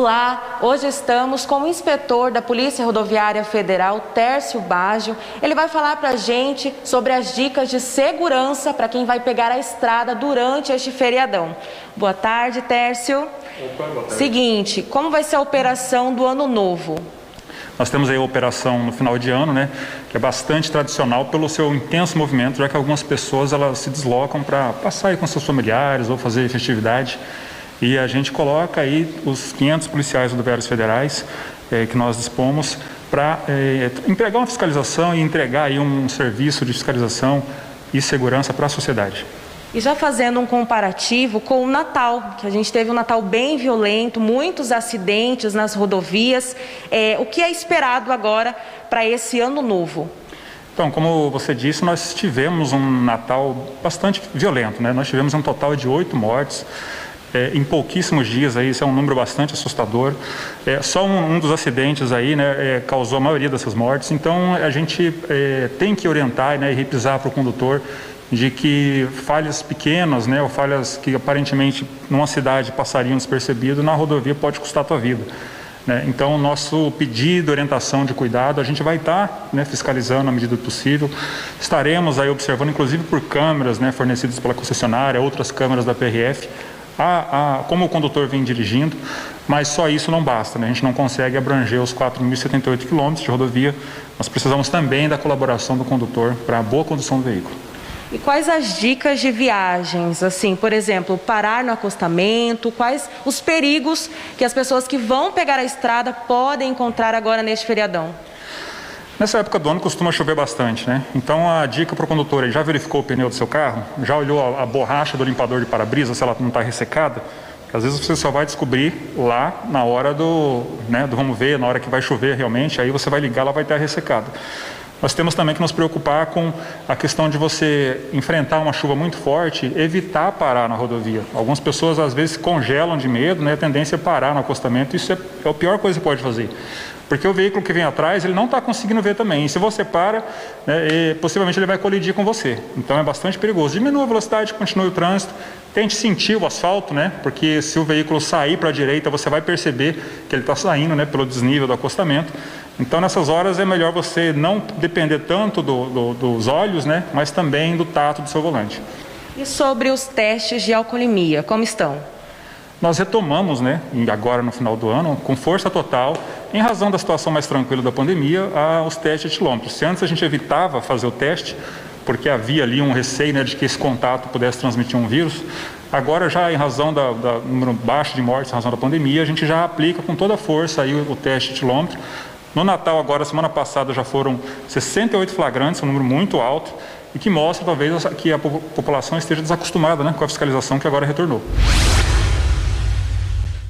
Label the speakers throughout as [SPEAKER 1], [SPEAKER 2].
[SPEAKER 1] Olá, hoje estamos com o inspetor da Polícia Rodoviária Federal, Tércio Baggio. Ele vai falar para a gente sobre as dicas de segurança para quem vai pegar a estrada durante este feriadão. Boa tarde, Tércio.
[SPEAKER 2] Opa, boa tarde.
[SPEAKER 1] Seguinte, como vai ser a operação do Ano Novo?
[SPEAKER 2] Nós temos aí a operação no final de ano, né, que é bastante tradicional pelo seu intenso movimento, já que algumas pessoas elas se deslocam para passar aí com seus familiares ou fazer festividade. E a gente coloca aí os 500 policiais rodoviários federais que nós dispomos para empregar uma fiscalização e entregar aí um serviço de fiscalização e segurança para a sociedade.
[SPEAKER 1] E já fazendo um comparativo com o Natal, que a gente teve um Natal bem violento, muitos acidentes nas rodovias. O que é esperado agora para esse Ano Novo?
[SPEAKER 2] Então, como você disse, nós tivemos um Natal bastante violento, né? Nós tivemos um total de 8 mortes. Em pouquíssimos dias, aí, isso é um número bastante assustador. Só um dos acidentes aí, né, causou a maioria dessas mortes. Então, a gente tem que orientar, né, e repisar para o condutor de que falhas pequenas, né, ou falhas que aparentemente numa cidade passariam despercebido, na rodovia pode custar a tua vida. Né? Então, o nosso pedido, orientação de cuidado, a gente vai estar, né, fiscalizando à medida do possível. Estaremos aí observando, inclusive por câmeras, né, fornecidas pela concessionária, outras câmeras da PRF, como o condutor vem dirigindo, mas só isso não basta, né? A gente não consegue abranger os 4.078 quilômetros de rodovia. Nós precisamos também da colaboração do condutor para a boa condução do veículo.
[SPEAKER 1] E quais as dicas de viagens? Assim, por exemplo, parar no acostamento, quais os perigos que as pessoas que vão pegar a estrada podem encontrar agora neste feriadão?
[SPEAKER 2] Nessa época do ano costuma chover bastante, né? Então a dica para o condutor, ele já verificou o pneu do seu carro? Já olhou a borracha do limpador de para-brisa, se ela não está ressecada? Porque às vezes você só vai descobrir lá na hora do vamos ver, na hora que vai chover realmente, aí você vai ligar, ela vai estar ressecada. Nós temos também que nos preocupar com a questão de você enfrentar uma chuva muito forte, evitar parar na rodovia. Algumas pessoas às vezes congelam de medo, né? A tendência é parar no acostamento, isso é a pior coisa que pode fazer. Porque o veículo que vem atrás, ele não está conseguindo ver também. E se você para, né, possivelmente ele vai colidir com você. Então é bastante perigoso. Diminua a velocidade, continue o trânsito. Tente sentir o asfalto, né? Porque se o veículo sair para a direita, você vai perceber que ele está saindo, né, pelo desnível do acostamento. Então nessas horas é melhor você não depender tanto dos olhos, né, mas também do tato do seu volante.
[SPEAKER 1] E sobre os testes de alcoolemia, como estão?
[SPEAKER 2] Nós retomamos, né, agora no final do ano, com força total, em razão da situação mais tranquila da pandemia, os testes de etilômetro. Se antes a gente evitava fazer o teste, porque havia ali um receio, né, de que esse contato pudesse transmitir um vírus, agora já em razão do número baixo de mortes, em razão da pandemia, a gente já aplica com toda a força aí o teste de etilômetro. No Natal agora, semana passada, já foram 68 flagrantes, um número muito alto, e que mostra talvez que a população esteja desacostumada, né, com a fiscalização que agora retornou.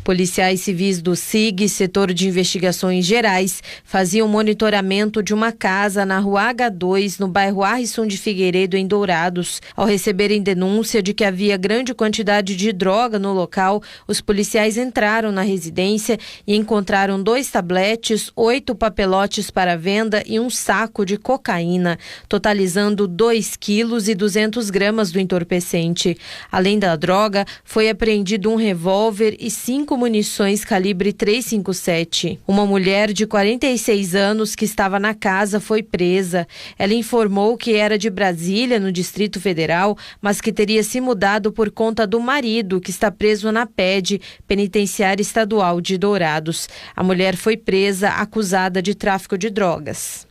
[SPEAKER 3] Policiais civis do SIG, Setor de Investigações Gerais, faziam monitoramento de uma casa na Rua H2, no bairro Arrisson de Figueiredo, em Dourados. Ao receberem denúncia de que havia grande quantidade de droga no local, os policiais entraram na residência e encontraram 2 tabletes, 8 papelotes para venda e um saco de cocaína, totalizando 2 quilos e 200 gramas do entorpecente. Além da droga, foi apreendido um revólver e 5 munições calibre .357. Uma mulher de 46 anos que estava na casa foi presa. Ela informou que era de Brasília, no Distrito Federal, mas que teria se mudado por conta do marido, que está preso na PED, Penitenciária Estadual de Dourados. A mulher foi presa, acusada de tráfico de drogas.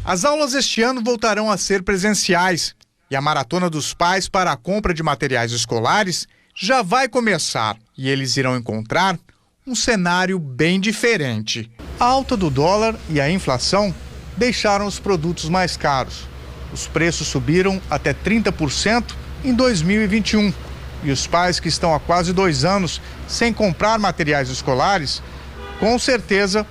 [SPEAKER 4] As aulas este ano voltarão a ser presenciais e a Maratona dos Pais para a compra de materiais escolares já vai começar e eles irão encontrar um cenário bem diferente. A alta do dólar e a inflação deixaram os produtos mais caros. Os preços subiram até 30% em 2021 e os pais que estão há quase 2 anos sem comprar materiais escolares, com certeza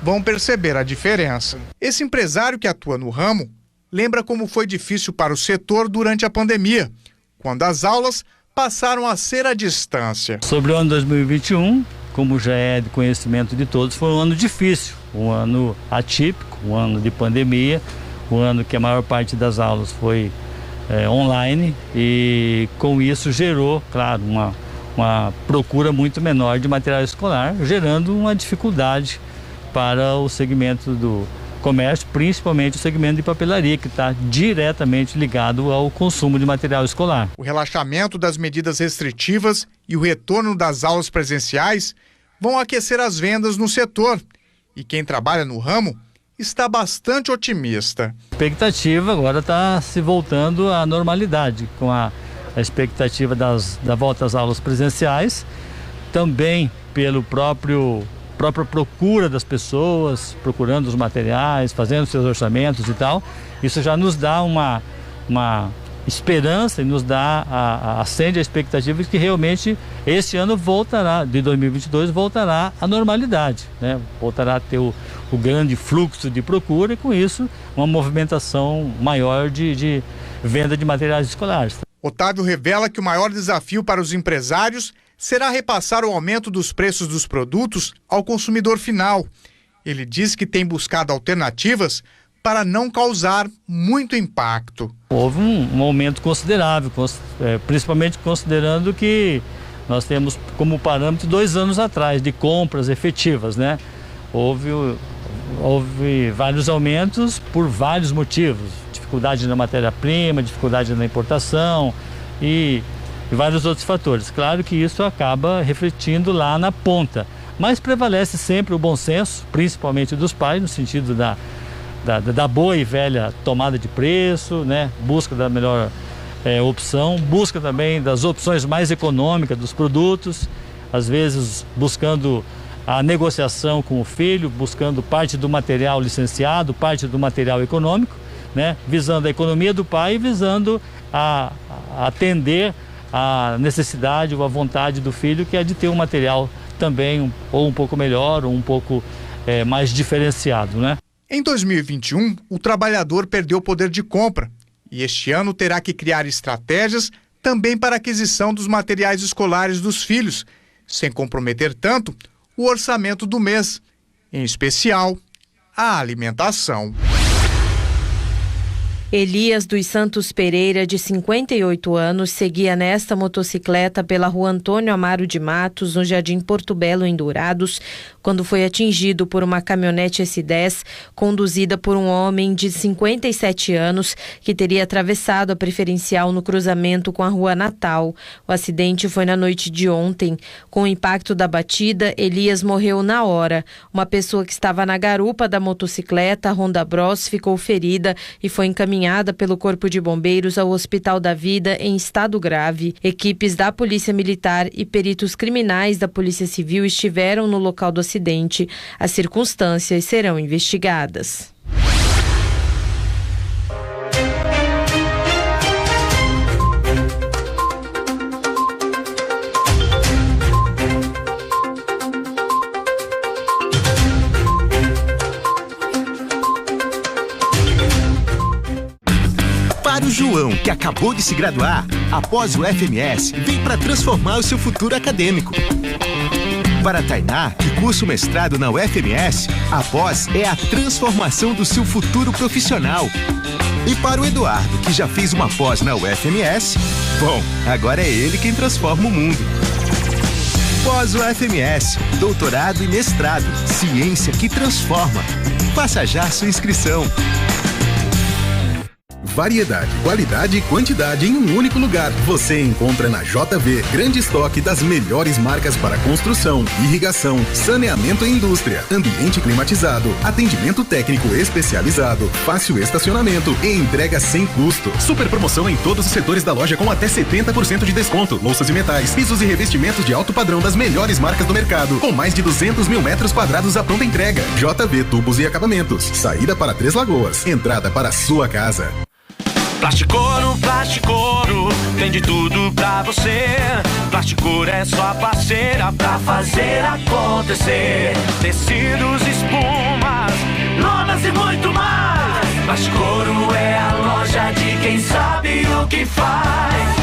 [SPEAKER 4] vão perceber a diferença. Esse empresário que atua no ramo lembra como foi difícil para o setor durante a pandemia, quando as aulas passaram a ser à distância.
[SPEAKER 5] Sobre o ano 2021, como já é de conhecimento de todos, foi um ano difícil, um ano atípico, um ano de pandemia, um ano que a maior parte das aulas foi online e com isso gerou, claro, uma procura muito menor de material escolar, gerando uma dificuldade para o segmento do comércio, principalmente o segmento de papelaria, que está diretamente ligado ao consumo de material escolar.
[SPEAKER 4] O relaxamento das medidas restritivas e o retorno das aulas presenciais vão aquecer as vendas no setor. E quem trabalha no ramo está bastante otimista.
[SPEAKER 5] A expectativa agora está se voltando à normalidade, com a expectativa da volta às aulas presenciais, também pelo própria procura das pessoas, procurando os materiais, fazendo seus orçamentos e tal. Isso já nos dá uma esperança e nos dá acende a expectativa de que realmente este ano de 2022 voltará à normalidade, né? Voltará a ter o grande fluxo de procura e com isso uma movimentação maior de venda de materiais escolares.
[SPEAKER 4] Otávio revela que o maior desafio para os empresários será repassar o aumento dos preços dos produtos ao consumidor final. Ele diz que tem buscado alternativas para não causar muito impacto.
[SPEAKER 5] Houve um aumento considerável, principalmente considerando que nós temos como parâmetro 2 anos atrás de compras efetivas, né? Houve vários aumentos por vários motivos, dificuldade na matéria-prima, dificuldade na importação e vários outros fatores. Claro que isso acaba refletindo lá na ponta, mas prevalece sempre o bom senso, principalmente dos pais, no sentido da boa e velha tomada de preço, né? Busca da melhor opção, busca também das opções mais econômicas dos produtos, às vezes buscando a negociação com o filho, buscando parte do material licenciado, parte do material econômico, né? Visando a economia do pai e visando a atender a necessidade ou a vontade do filho, que é de ter um material também ou um pouco melhor ou um pouco mais diferenciado, né?
[SPEAKER 4] Em 2021, o trabalhador perdeu o poder de compra e este ano terá que criar estratégias também para a aquisição dos materiais escolares dos filhos, sem comprometer tanto o orçamento do mês, em especial a alimentação.
[SPEAKER 3] Elias dos Santos Pereira, de 58 anos, seguia nesta motocicleta pela rua Antônio Amaro de Matos, no Jardim Porto Belo, em Dourados, quando foi atingido por uma caminhonete S10 conduzida por um homem de 57 anos que teria atravessado a preferencial no cruzamento com a rua Natal. O acidente foi na noite de ontem. Com o impacto da batida, Elias morreu na hora. Uma pessoa que estava na garupa da motocicleta, Honda Bros, ficou ferida e foi encaminhada pelo Corpo de Bombeiros ao Hospital da Vida em estado grave. Equipes da Polícia Militar e peritos criminais da Polícia Civil estiveram no local do acidente. As circunstâncias serão investigadas.
[SPEAKER 6] Para o João, que acabou de se graduar, após o FMS, vem para transformar o seu futuro acadêmico. Para a Tainá, que cursa o mestrado na UFMS, a pós é a transformação do seu futuro profissional. E para o Eduardo, que já fez uma pós na UFMS, bom, agora é ele quem transforma o mundo. Pós-UFMS, doutorado e mestrado, ciência que transforma. Faça já sua inscrição.
[SPEAKER 7] Variedade, qualidade e quantidade em um único lugar. Você encontra na JV grande estoque das melhores marcas para construção, irrigação, saneamento e indústria, ambiente climatizado, atendimento técnico especializado, fácil estacionamento e entrega sem custo. Super promoção em todos os setores da loja com até 70% de desconto. Louças e metais, pisos e revestimentos de alto padrão das melhores marcas do mercado, com mais de 200 mil metros quadrados à pronta entrega. JV Tubos e Acabamentos. Saída para Três Lagoas. Entrada para a sua casa.
[SPEAKER 8] Plasticouro, Plasticouro, tem de tudo pra você. Plasticouro é sua parceira pra fazer acontecer. Tecidos, espumas, lonas e muito mais. Plasticouro é a loja de quem sabe o que faz.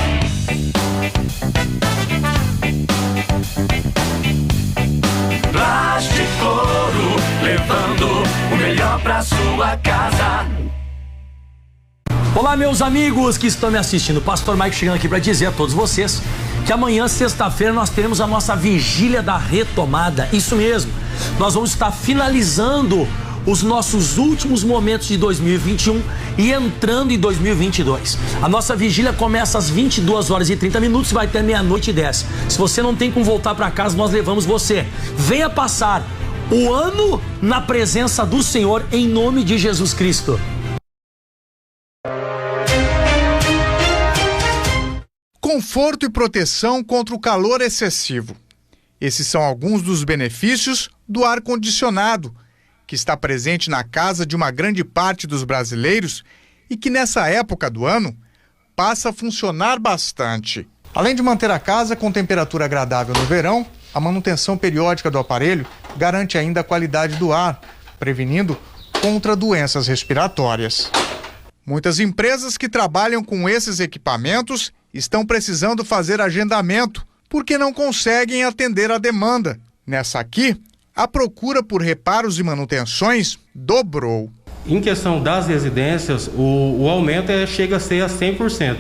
[SPEAKER 8] Plasticouro, levando o melhor pra sua casa.
[SPEAKER 9] Olá, meus amigos que estão me assistindo. Pastor Mike chegando aqui para dizer a todos vocês que amanhã, sexta-feira, nós teremos a nossa vigília da retomada. Isso mesmo, nós vamos estar finalizando os nossos últimos momentos de 2021 e entrando em 2022. A nossa vigília começa às 22h30 e vai até 00:10. Se você não tem como voltar para casa, nós levamos você. Venha passar o ano na presença do Senhor em nome de Jesus Cristo.
[SPEAKER 4] Conforto e proteção contra o calor excessivo. Esses são alguns dos benefícios do ar-condicionado, que está presente na casa de uma grande parte dos brasileiros e que nessa época do ano passa a funcionar bastante. Além de manter a casa com temperatura agradável no verão, a manutenção periódica do aparelho garante ainda a qualidade do ar, prevenindo contra doenças respiratórias. Muitas empresas que trabalham com esses equipamentos estão precisando fazer agendamento porque não conseguem atender a demanda. Nessa aqui, a procura por reparos e manutenções dobrou.
[SPEAKER 10] Em questão das residências, o aumento chega a ser a 100%.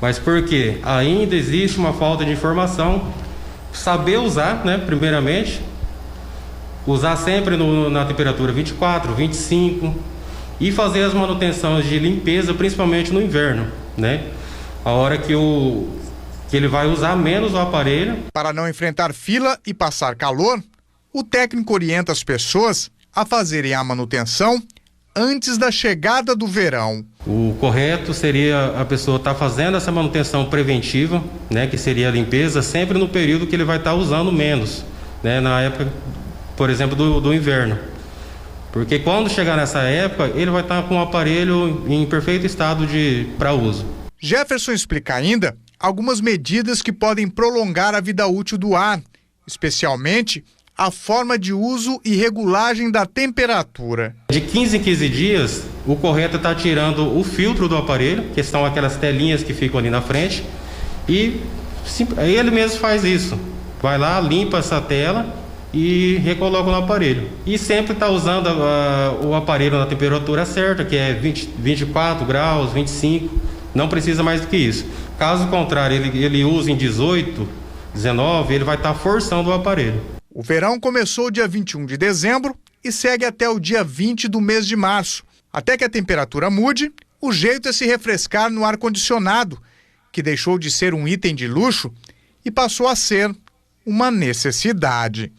[SPEAKER 10] Mas por quê? Ainda existe uma falta de informação. Saber usar, né, primeiramente. Usar sempre na temperatura 24, 25. E fazer as manutenções de limpeza, principalmente no inverno, né? A hora que ele vai usar menos o aparelho.
[SPEAKER 4] Para não enfrentar fila e passar calor, o técnico orienta as pessoas a fazerem a manutenção antes da chegada do verão.
[SPEAKER 10] O correto seria a pessoa estar fazendo essa manutenção preventiva, né, que seria a limpeza, sempre no período que ele vai estar usando menos, né, na época, por exemplo, do inverno. Porque quando chegar nessa época, ele vai estar com o aparelho em perfeito estado para uso.
[SPEAKER 4] Jefferson explica ainda algumas medidas que podem prolongar a vida útil do ar, especialmente a forma de uso e regulagem da temperatura.
[SPEAKER 10] De 15 em 15 dias, o correto é estar tirando o filtro do aparelho, que são aquelas telinhas que ficam ali na frente, e ele mesmo faz isso. Vai lá, limpa essa tela e recoloca no aparelho. E sempre está usando o aparelho na temperatura certa, que é 24 graus, 25. Não precisa mais do que isso. Caso contrário, ele use em 18, 19, ele vai estar forçando o aparelho.
[SPEAKER 4] O verão começou dia 21 de dezembro e segue até o dia 20 do mês de março. Até que a temperatura mude, o jeito é se refrescar no ar-condicionado, que deixou de ser um item de luxo e passou a ser uma necessidade.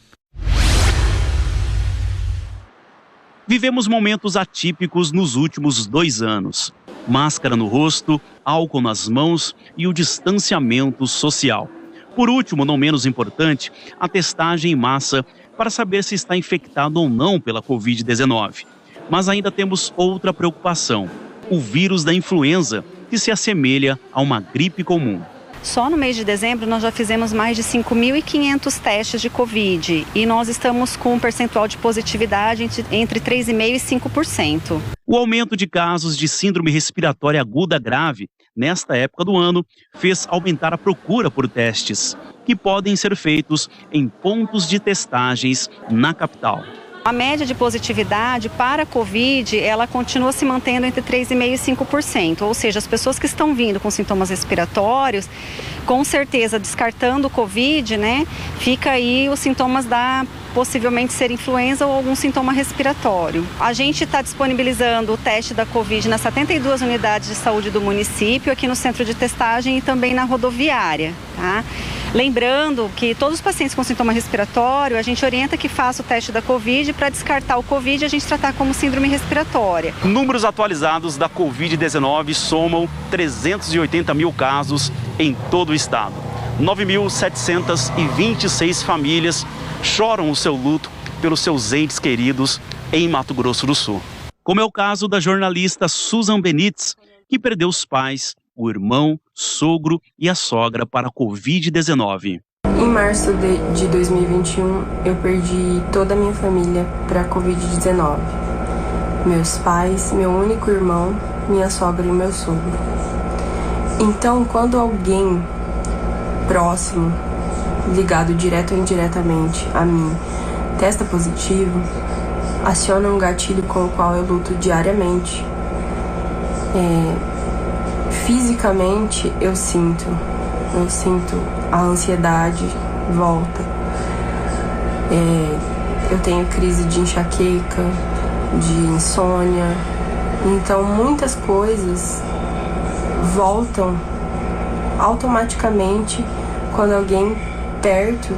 [SPEAKER 11] Vivemos momentos atípicos nos últimos 2 anos. Máscara no rosto, álcool nas mãos e o distanciamento social. Por último, não menos importante, a testagem em massa para saber se está infectado ou não pela Covid-19. Mas ainda temos outra preocupação, o vírus da influenza, que se assemelha a uma gripe comum.
[SPEAKER 12] Só no mês de dezembro nós já fizemos mais de 5.500 testes de Covid e nós estamos com um percentual de positividade entre 3,5% e 5%.
[SPEAKER 11] O aumento de casos de síndrome respiratória aguda grave nesta época do ano fez aumentar a procura por testes, que podem ser feitos em pontos de testagens na capital.
[SPEAKER 12] A média de positividade para a Covid, ela continua se mantendo entre 3,5% e 5%, ou seja, as pessoas que estão vindo com sintomas respiratórios, com certeza descartando o Covid, né, fica aí os sintomas da possivelmente ser influenza ou algum sintoma respiratório. A gente está disponibilizando o teste da Covid nas 72 unidades de saúde do município, aqui no centro de testagem e também na rodoviária, tá? Lembrando que todos os pacientes com sintoma respiratório, a gente orienta que faça o teste da Covid para descartar o Covid e a gente tratar como síndrome respiratória.
[SPEAKER 11] Números atualizados da Covid-19 somam 380 mil casos em todo o estado. 9.726 famílias choram o seu luto pelos seus entes queridos em Mato Grosso do Sul. Como é o caso da jornalista Susan Benites, que perdeu os pais, o irmão, sogro e a sogra para a Covid-19.
[SPEAKER 13] Em março de 2021, eu perdi toda a minha família para a Covid-19. Meus pais, meu único irmão, minha sogra e meu sogro. Então, quando alguém próximo, ligado direto ou indiretamente a mim, testa positivo, aciona um gatilho com o qual eu luto diariamente. Fisicamente eu sinto a ansiedade volta. Eu tenho crise de enxaqueca, de insônia. Então muitas coisas voltam automaticamente quando alguém perto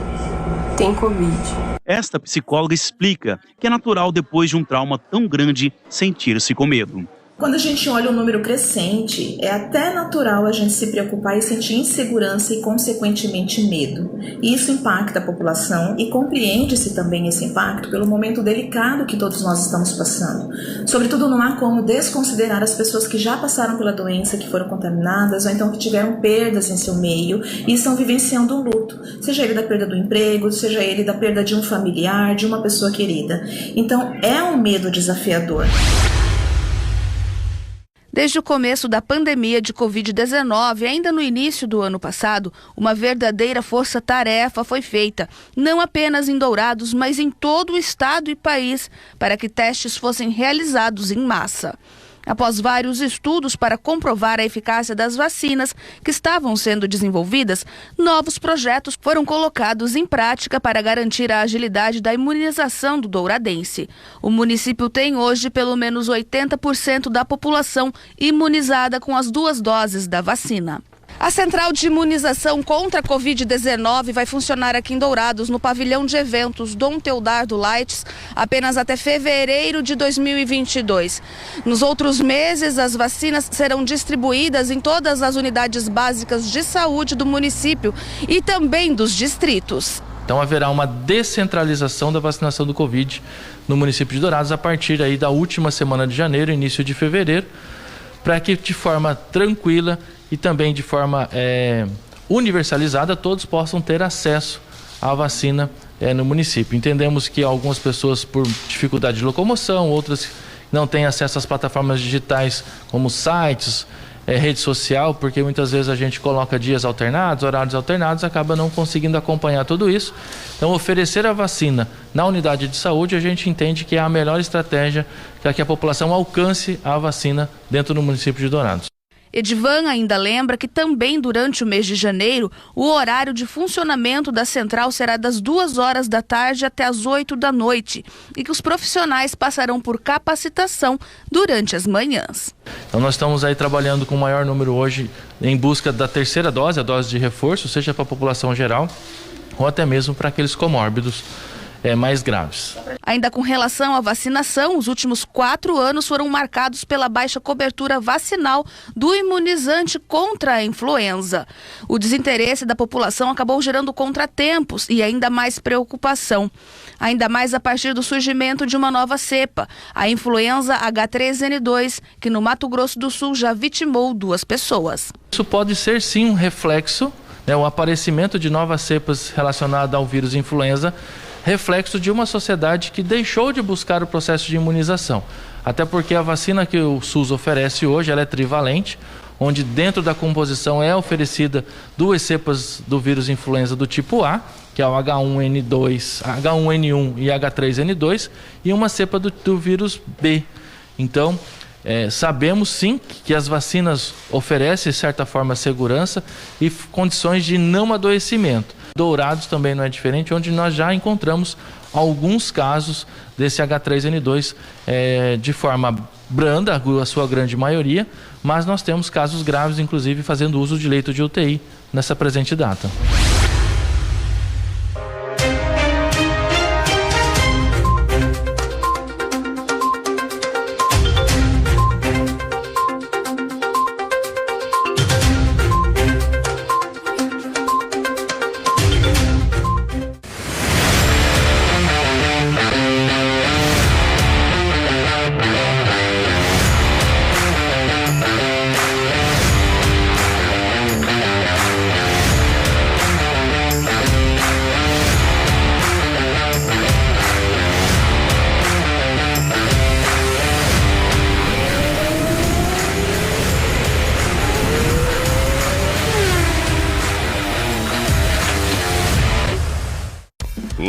[SPEAKER 13] tem Covid.
[SPEAKER 11] Esta psicóloga explica que é natural, depois de um trauma tão grande, sentir-se com medo.
[SPEAKER 14] Quando a gente olha um número crescente, é até natural a gente se preocupar e sentir insegurança e, consequentemente, medo. E isso impacta a população e compreende-se também esse impacto pelo momento delicado que todos nós estamos passando. Sobretudo, não há como desconsiderar as pessoas que já passaram pela doença, que foram contaminadas ou então que tiveram perdas em seu meio e estão vivenciando um luto, seja ele da perda do emprego, seja ele da perda de um familiar, de uma pessoa querida. Então, é um medo desafiador.
[SPEAKER 15] Desde o começo da pandemia de Covid-19, ainda no início do ano passado, uma verdadeira força-tarefa foi feita, não apenas em Dourados, mas em todo o estado e país, para que testes fossem realizados em massa. Após vários estudos para comprovar a eficácia das vacinas que estavam sendo desenvolvidas, novos projetos foram colocados em prática para garantir a agilidade da imunização do douradense. O município tem hoje pelo menos 80% da população imunizada com as 2 doses da vacina. A central de imunização contra a Covid-19 vai funcionar aqui em Dourados, no pavilhão de eventos Dom Teodardo Lights, apenas até fevereiro de 2022. Nos outros meses, as vacinas serão distribuídas em todas as unidades básicas de saúde do município e também dos distritos.
[SPEAKER 16] Então haverá uma descentralização da vacinação do Covid no município de Dourados a partir aí da última semana de janeiro, início de fevereiro, para que de forma tranquila e também de forma universalizada todos possam ter acesso à vacina no município. Entendemos que algumas pessoas por dificuldade de locomoção, outras não têm acesso às plataformas digitais como sites, rede social, porque muitas vezes a gente coloca dias alternados, horários alternados, acaba não conseguindo acompanhar tudo isso. Então oferecer a vacina na unidade de saúde, a gente entende que é a melhor estratégia para que a população alcance a vacina dentro do município de Dourados.
[SPEAKER 15] Edivan ainda lembra que também durante o mês de janeiro, o horário de funcionamento da central será das 2 horas da tarde até as 8 da noite e que os profissionais passarão por capacitação durante as manhãs.
[SPEAKER 16] Então nós estamos aí trabalhando com o maior número hoje em busca da 3ª dose, a dose de reforço, seja para a população geral ou até mesmo para aqueles comórbidos mais graves.
[SPEAKER 15] Ainda com relação à vacinação, os últimos 4 anos foram marcados pela baixa cobertura vacinal do imunizante contra a influenza. O desinteresse da população acabou gerando contratempos e ainda mais preocupação. Ainda mais a partir do surgimento de uma nova cepa, a influenza H3N2, que no Mato Grosso do Sul já vitimou 2 pessoas.
[SPEAKER 16] Isso pode ser sim um reflexo, o aparecimento de novas cepas relacionadas ao vírus influenza, reflexo de uma sociedade que deixou de buscar o processo de imunização. Até porque a vacina que o SUS oferece hoje, ela é trivalente, onde dentro da composição é oferecida 2 cepas do vírus influenza do tipo A, que é o H1N2, H1N1 e H3N2, e uma cepa do vírus B. Então, sabemos sim que as vacinas oferecem, de certa forma, segurança e condições de não adoecimento. Dourados também não é diferente, onde nós já encontramos alguns casos desse H3N2 de forma branda, a sua grande maioria, mas nós temos casos graves, inclusive fazendo uso de leito de UTI nessa presente data.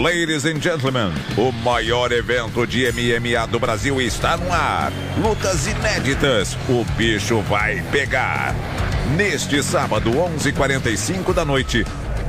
[SPEAKER 17] Ladies and gentlemen, o maior evento de MMA do Brasil está no ar. Lutas inéditas, o bicho vai pegar. Neste sábado, 11h45 da noite,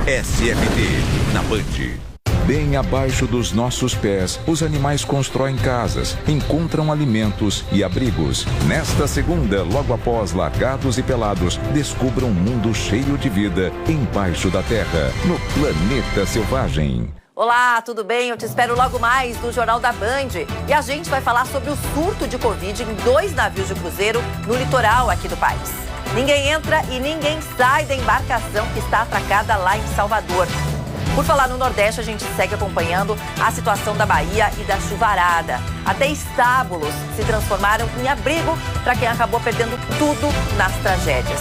[SPEAKER 17] SMT, na Band. Bem abaixo dos nossos pés, os animais constroem casas, encontram alimentos e abrigos. Nesta segunda, logo após Largados e Pelados, descubra um mundo cheio de vida embaixo da terra, no planeta selvagem.
[SPEAKER 18] Olá, tudo bem? Eu te espero logo mais no Jornal da Band. E a gente vai falar sobre o surto de Covid em 2 navios de cruzeiro no litoral aqui do país. Ninguém entra e ninguém sai da embarcação que está atracada lá em Salvador. Por falar no Nordeste, a gente segue acompanhando a situação da Bahia e da chuvarada. Até estábulos se transformaram em abrigo para quem acabou perdendo tudo nas tragédias.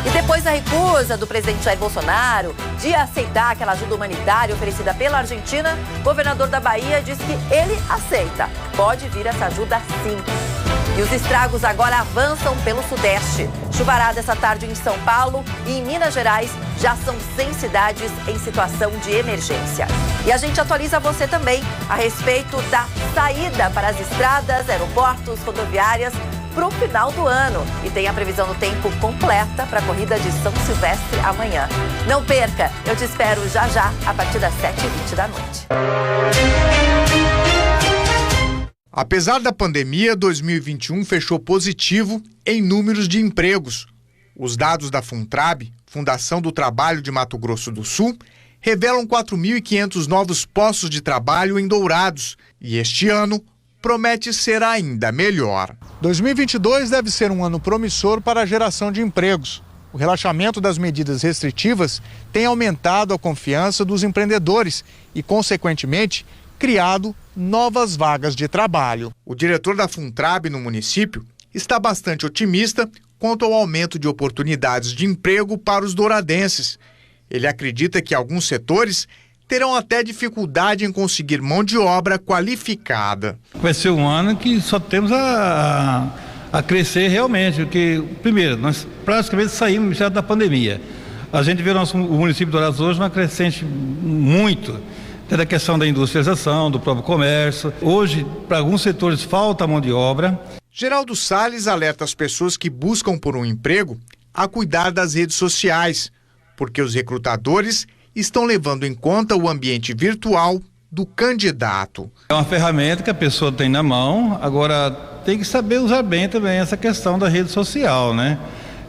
[SPEAKER 18] E depois da recusa do presidente Jair Bolsonaro de aceitar aquela ajuda humanitária oferecida pela Argentina, o governador da Bahia diz que ele aceita. Pode vir essa ajuda sim. E os estragos agora avançam pelo Sudeste. Chuvarada essa tarde em São Paulo e em Minas Gerais já são 100 cidades em situação de emergência. E a gente atualiza você também a respeito da saída para as estradas, aeroportos, rodoviárias para o final do ano. E tem a previsão do tempo completa para a corrida de São Silvestre amanhã. Não perca, eu te espero já já a partir das 7h20 da noite.
[SPEAKER 4] Apesar da pandemia, 2021 fechou positivo em números de empregos. Os dados da Funtrab, Fundação do Trabalho de Mato Grosso do Sul, revelam 4.500 novos postos de trabalho em Dourados. E este ano promete ser ainda melhor. 2022 deve ser um ano promissor para a geração de empregos. O relaxamento das medidas restritivas tem aumentado a confiança dos empreendedores e, consequentemente, criado novas vagas de trabalho. O diretor da Funtrab no município está bastante otimista quanto ao aumento de oportunidades de emprego para os douradenses. Ele acredita que alguns setores terão até dificuldade em conseguir mão de obra qualificada.
[SPEAKER 19] Vai ser um ano que só temos a crescer realmente, porque, primeiro, nós praticamente saímos já da pandemia. A gente vê o município de Dourados hoje uma crescente muito. Tem a questão da industrialização, do próprio comércio. Hoje, para alguns setores, falta mão de obra.
[SPEAKER 4] Geraldo Salles alerta as pessoas que buscam por um emprego a cuidar das redes sociais, porque os recrutadores estão levando em conta o ambiente virtual do candidato.
[SPEAKER 19] É uma ferramenta que a pessoa tem na mão, agora tem que saber usar bem também essa questão da rede social, né?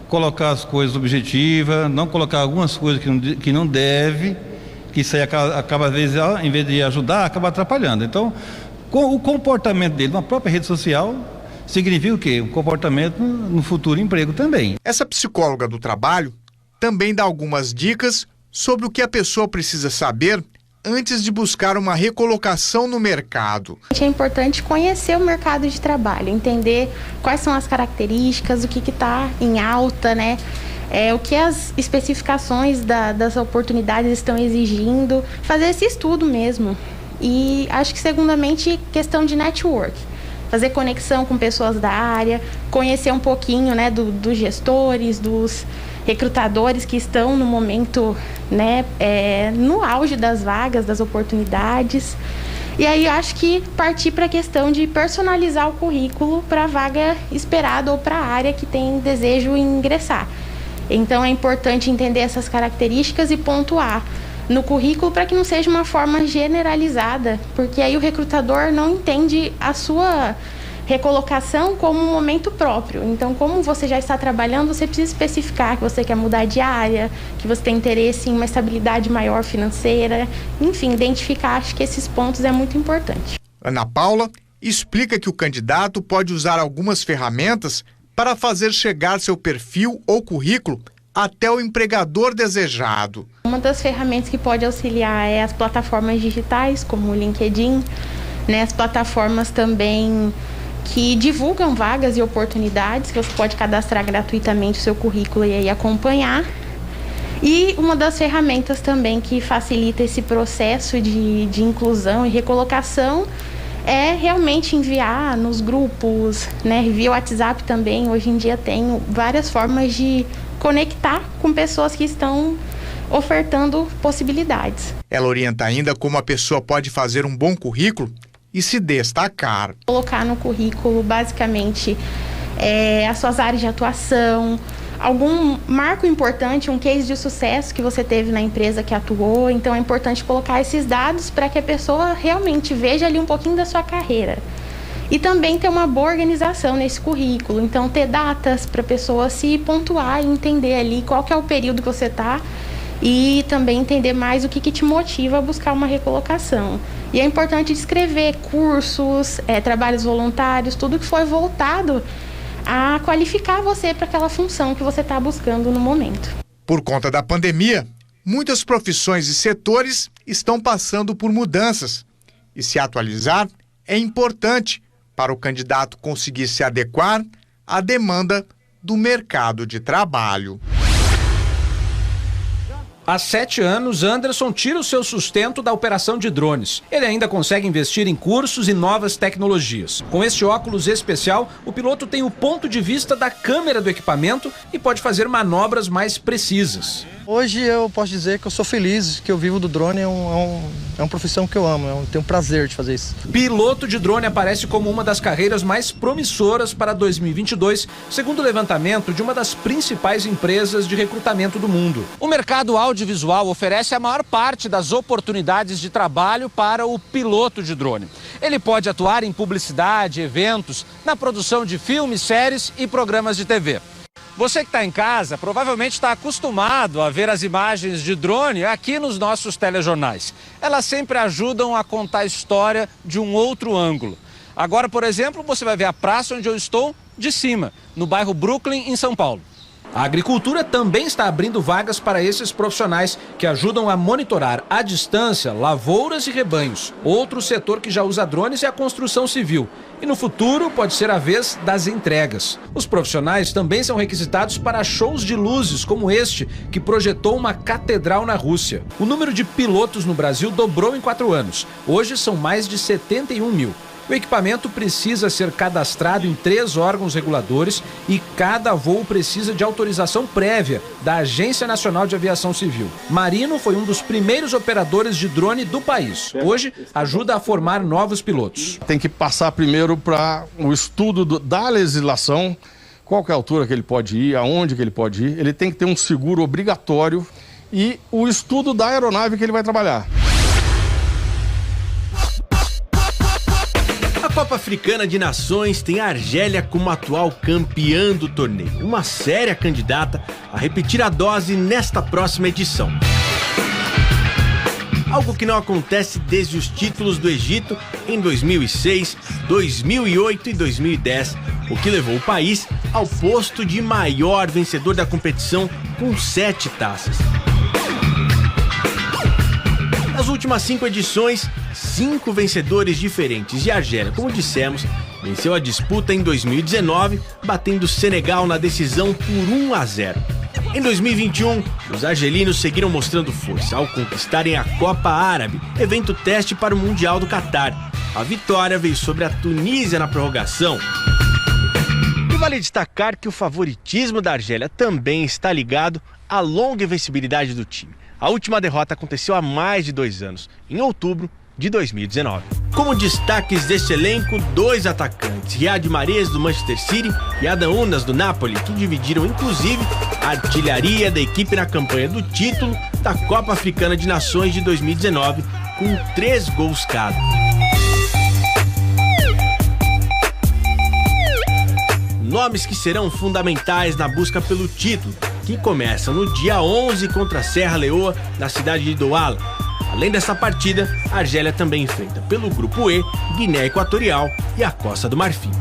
[SPEAKER 19] Colocar as coisas objetivas, não colocar algumas coisas que não deve, que isso aí acaba, às vezes, em vez de ajudar, acaba atrapalhando. Então, o comportamento dele na própria rede social significa o quê? Um comportamento no futuro emprego também.
[SPEAKER 4] Essa psicóloga do trabalho também dá algumas dicas sobre o que a pessoa precisa saber antes de buscar uma recolocação no mercado.
[SPEAKER 20] É importante conhecer o mercado de trabalho, entender quais são as características, o que está em alta, né? O que as especificações das oportunidades estão exigindo, fazer esse estudo mesmo. E acho que, segundamente, questão de network, fazer conexão com pessoas da área, conhecer um pouquinho, né, dos gestores, dos recrutadores que estão no momento, né, no auge das vagas, das oportunidades. E aí acho que partir para a questão de personalizar o currículo para a vaga esperada ou para a área que tem desejo em ingressar. Então é importante entender essas características e pontuar no currículo para que não seja uma forma generalizada, porque aí o recrutador não entende a sua recolocação como um momento próprio. Então, como você já está trabalhando, você precisa especificar que você quer mudar de área, que você tem interesse em uma estabilidade maior financeira, enfim, identificar, acho que esses pontos é muito importante.
[SPEAKER 4] Ana Paula explica que o candidato pode usar algumas ferramentas para fazer chegar seu perfil ou currículo até o empregador desejado.
[SPEAKER 20] Uma das ferramentas que pode auxiliar é as plataformas digitais, como o LinkedIn, né, as plataformas também que divulgam vagas e oportunidades, que você pode cadastrar gratuitamente o seu currículo e aí acompanhar. E uma das ferramentas também que facilita esse processo de inclusão e recolocação é realmente enviar nos grupos, né, via WhatsApp também. Hoje em dia tem várias formas de conectar com pessoas que estão ofertando possibilidades.
[SPEAKER 4] Ela orienta ainda como a pessoa pode fazer um bom currículo e se destacar.
[SPEAKER 20] Colocar no currículo, basicamente, as suas áreas de atuação, algum marco importante, um case de sucesso que você teve na empresa que atuou. Então é importante colocar esses dados para que a pessoa realmente veja ali um pouquinho da sua carreira. E também ter uma boa organização nesse currículo. Então ter datas para a pessoa se pontuar e entender ali qual que é o período que você está e também entender mais o que te motiva a buscar uma recolocação. E é importante descrever cursos, trabalhos voluntários, tudo que foi voltado a qualificar você para aquela função que você está buscando no momento.
[SPEAKER 4] Por conta da pandemia, muitas profissões e setores estão passando por mudanças. E se atualizar é importante para o candidato conseguir se adequar à demanda do mercado de trabalho.
[SPEAKER 21] Há 7 anos, Anderson tira o seu sustento da operação de drones. Ele ainda consegue investir em cursos e novas tecnologias. Com este óculos especial, o piloto tem o ponto de vista da câmera do equipamento e pode fazer manobras mais precisas.
[SPEAKER 22] Hoje eu posso dizer que eu sou feliz, que eu vivo do drone, é uma profissão que eu amo, eu tenho prazer de fazer isso.
[SPEAKER 21] Piloto de drone aparece como uma das carreiras mais promissoras para 2022, segundo o levantamento de uma das principais empresas de recrutamento do mundo. O mercado audiovisual oferece a maior parte das oportunidades de trabalho para o piloto de drone. Ele pode atuar em publicidade, eventos, na produção de filmes, séries e programas de TV. Você que está em casa provavelmente está acostumado a ver as imagens de drone aqui nos nossos telejornais. Elas sempre ajudam a contar a história de um outro ângulo. Agora, por exemplo, você vai ver a praça onde eu estou de cima, no bairro Brooklyn, em São Paulo. A agricultura também está abrindo vagas para esses profissionais que ajudam a monitorar à distância lavouras e rebanhos. Outro setor que já usa drones é a construção civil. E no futuro pode ser a vez das entregas. Os profissionais também são requisitados para shows de luzes como este, que projetou uma catedral na Rússia. O número de pilotos no Brasil dobrou em 4 anos. Hoje são mais de 71 mil. O equipamento precisa ser cadastrado em 3 órgãos reguladores e cada voo precisa de autorização prévia da Agência Nacional de Aviação Civil. Marino foi um dos primeiros operadores de drone do país. Hoje, ajuda a formar novos pilotos.
[SPEAKER 23] Tem que passar primeiro para o estudo da legislação, qual que é a altura que ele pode ir, aonde que ele pode ir. Ele tem que ter um seguro obrigatório e o estudo da aeronave que ele vai trabalhar.
[SPEAKER 24] A Copa Africana de Nações tem a Argélia como atual campeã do torneio, uma séria candidata a repetir a dose nesta próxima edição. Algo que não acontece desde os títulos do Egito em 2006, 2008 e 2010, o que levou o país ao posto de maior vencedor da competição com 7 taças. Nas últimas 5 edições, 5 vencedores diferentes e a Argélia, como dissemos, venceu a disputa em 2019, batendo Senegal na decisão por 1-0. Em 2021, os argelinos seguiram mostrando força ao conquistarem a Copa Árabe, evento teste para o Mundial do Catar. A vitória veio sobre a Tunísia na prorrogação. E vale destacar que o favoritismo da Argélia também está ligado à longa invencibilidade do time. A última derrota aconteceu há mais de 2 anos, em outubro de 2019. Como destaques deste elenco, 2 atacantes, Riyad Mahrez do Manchester City e Adam Unas do Napoli, que dividiram inclusive a artilharia da equipe na campanha do título da Copa Africana de Nações de 2019, com 3 gols cada. Nomes que serão fundamentais na busca pelo título, que começa no dia 11 contra a Serra Leoa, na cidade de Douala. Além dessa partida, a Argélia também enfrenta pelo Grupo E, Guiné Equatorial e a Costa do Marfim.